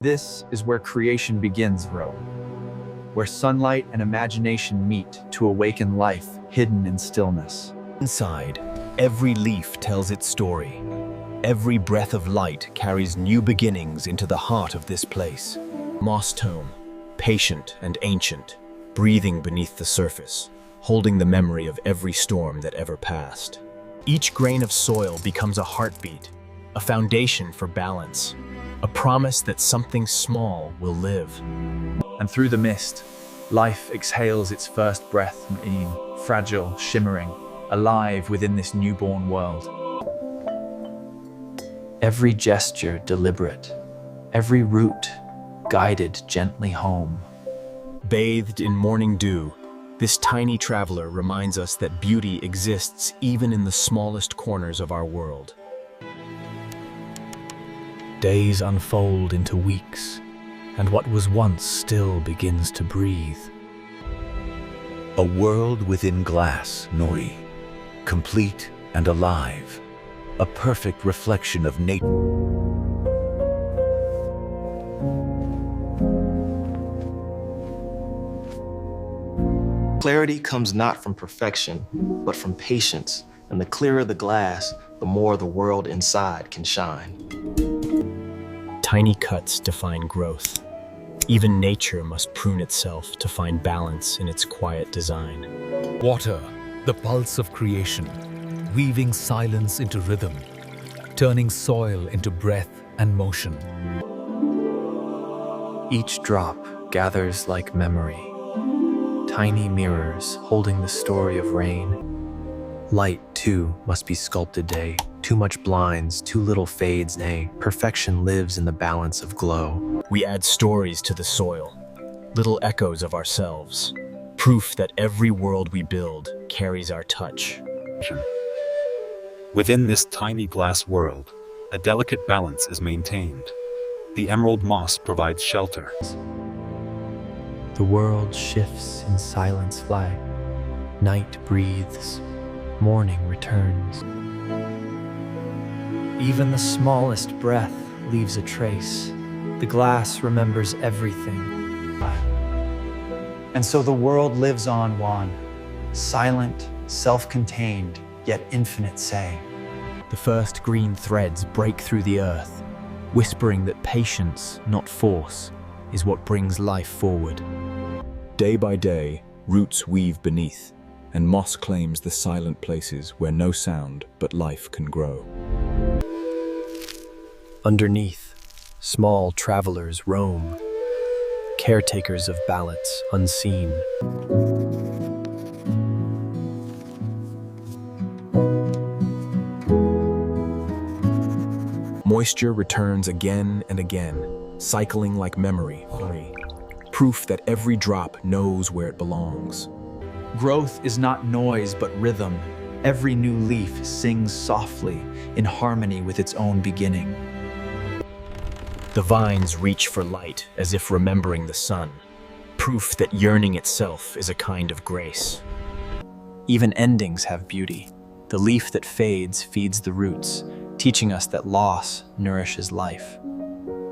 This is where creation begins, Ro, where sunlight and imagination meet to awaken life hidden in stillness. Inside, every leaf tells its story. Every breath of light carries new beginnings into the heart of this place. Moss tome, patient and ancient, breathing beneath the surface, holding the memory of every storm that ever passed. Each grain of soil becomes a heartbeat, a foundation for balance, a promise that something small will live. And through the mist, life exhales its first breath, fragile, shimmering, alive within this newborn world. Every gesture deliberate, every root guided gently home. Bathed in morning dew, this tiny traveler reminds us that beauty exists even in the smallest corners of our world. Days unfold into weeks, and what was once still begins to breathe. A world within glass, Nori, complete and alive, a perfect reflection of nature. Clarity comes not from perfection, but from patience, and the clearer the glass, the more the world inside can shine. Tiny cuts define growth. Even nature must prune itself to find balance in its quiet design. Water, the pulse of creation, weaving silence into rhythm, turning soil into breath and motion. Each drop gathers like memory, tiny mirrors holding the story of rain. Light, too, must be sculpted day. Too much blinds, too little fades, nay, perfection lives in the balance of glow. We add stories to the soil, little echoes of ourselves, proof that every world we build carries our touch. Within this tiny glass world, a delicate balance is maintained. The emerald moss provides shelter. The world shifts in silence fly. Night breathes, morning returns. Even the smallest breath leaves a trace. The glass remembers everything. And so the world lives on, Juan, silent, self-contained, yet infinite say. The first green threads break through the earth, whispering that patience, not force, is what brings life forward. Day by day, roots weave beneath, and moss claims the silent places where no sound but life can grow. Underneath, small travelers roam, caretakers of balance unseen. Moisture returns again and again, cycling like memory, proof that every drop knows where it belongs. Growth is not noise but rhythm. Every new leaf sings softly in harmony with its own beginning. The vines reach for light as if remembering the sun, proof that yearning itself is a kind of grace. Even endings have beauty. The leaf that fades feeds the roots, teaching us that loss nourishes life.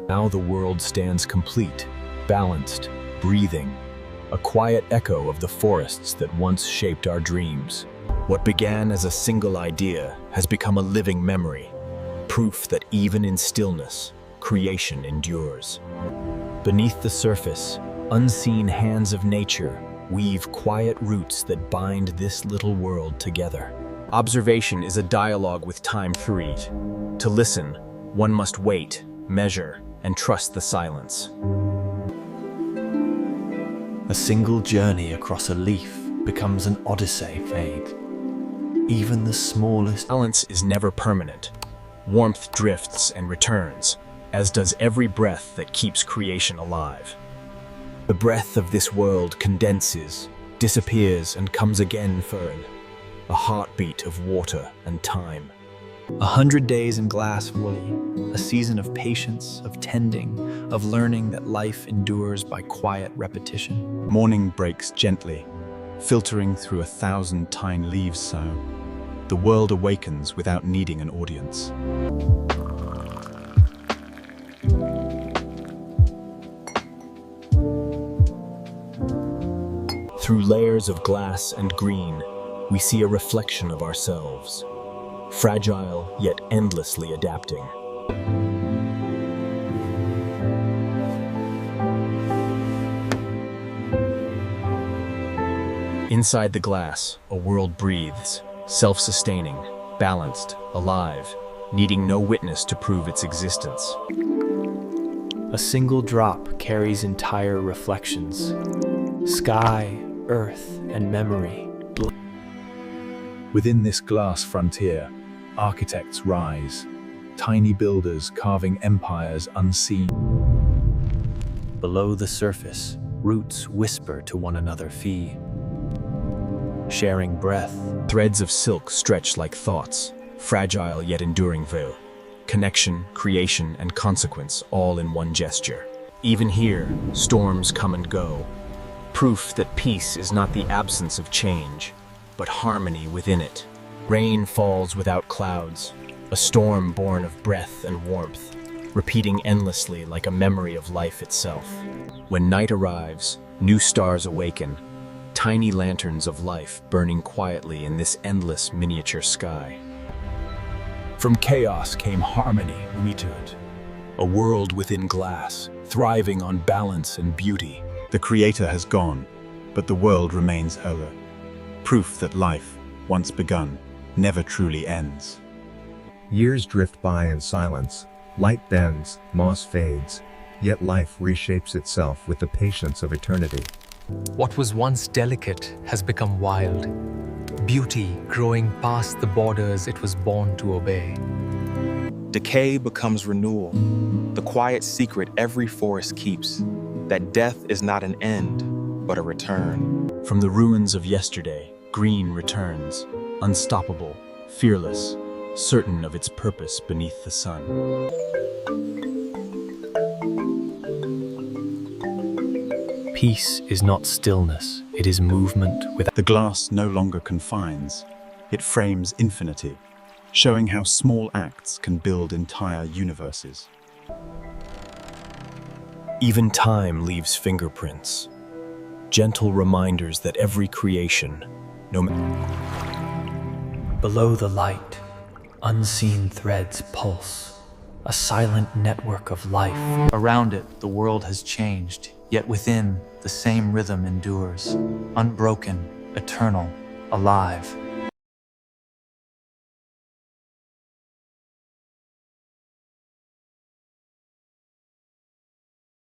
Now the world stands complete, balanced, breathing, a quiet echo of the forests that once shaped our dreams. What began as a single idea has become a living memory, proof that even in stillness, creation endures. Beneath the surface, unseen hands of nature weave quiet roots that bind this little world together. Observation is a dialogue with time. To listen, one must wait, measure, and trust the silence. A single journey across a leaf becomes an odyssey fade. Even the smallest Balance is never permanent. Warmth drifts and returns, as does every breath that keeps creation alive. The breath of this world condenses, disappears, and comes again for a heartbeat of water and time. 100 days in glass, Wooly, a season of patience, of tending, of learning that life endures by quiet repetition. Morning breaks gently, filtering through 1,000 tiny leaves sown. The world awakens without needing an audience. Through layers of glass and green, we see a reflection of ourselves, fragile yet endlessly adapting. Inside the glass, a world breathes, self-sustaining, balanced, alive, needing no witness to prove its existence. A single drop carries entire reflections. Sky, earth, and memory. Within this glass frontier, architects rise, tiny builders carving empires unseen. Below the surface, roots whisper to one another, sharing breath. Threads of silk stretch like thoughts, fragile yet enduring veil. Connection, creation, and consequence all in one gesture. Even here, storms come and go. Proof that peace is not the absence of change, but harmony within it. Rain falls without clouds, a storm born of breath and warmth, repeating endlessly like a memory of life itself. When night arrives, new stars awaken, tiny lanterns of life burning quietly in this endless miniature sky. From chaos came harmony, Return. A world within glass, thriving on balance and beauty. The creator has gone, but the world remains whole. Proof that life, once begun, never truly ends. Years drift by in silence, light bends, moss fades, yet life reshapes itself with the patience of eternity. What was once delicate has become wild, beauty growing past the borders it was born to obey. Decay becomes renewal, the quiet secret every forest keeps, that death is not an end, but a return. From the ruins of yesterday, green returns, unstoppable, fearless, certain of its purpose beneath the sun. Peace is not stillness, it is movement without. The glass no longer confines, it frames infinity, showing how small acts can build entire universes. Even time leaves fingerprints, gentle reminders that every creation, no matter. Below the light, unseen threads pulse, a silent network of life. Around it, the world has changed, yet within, the same rhythm endures, unbroken, eternal, alive.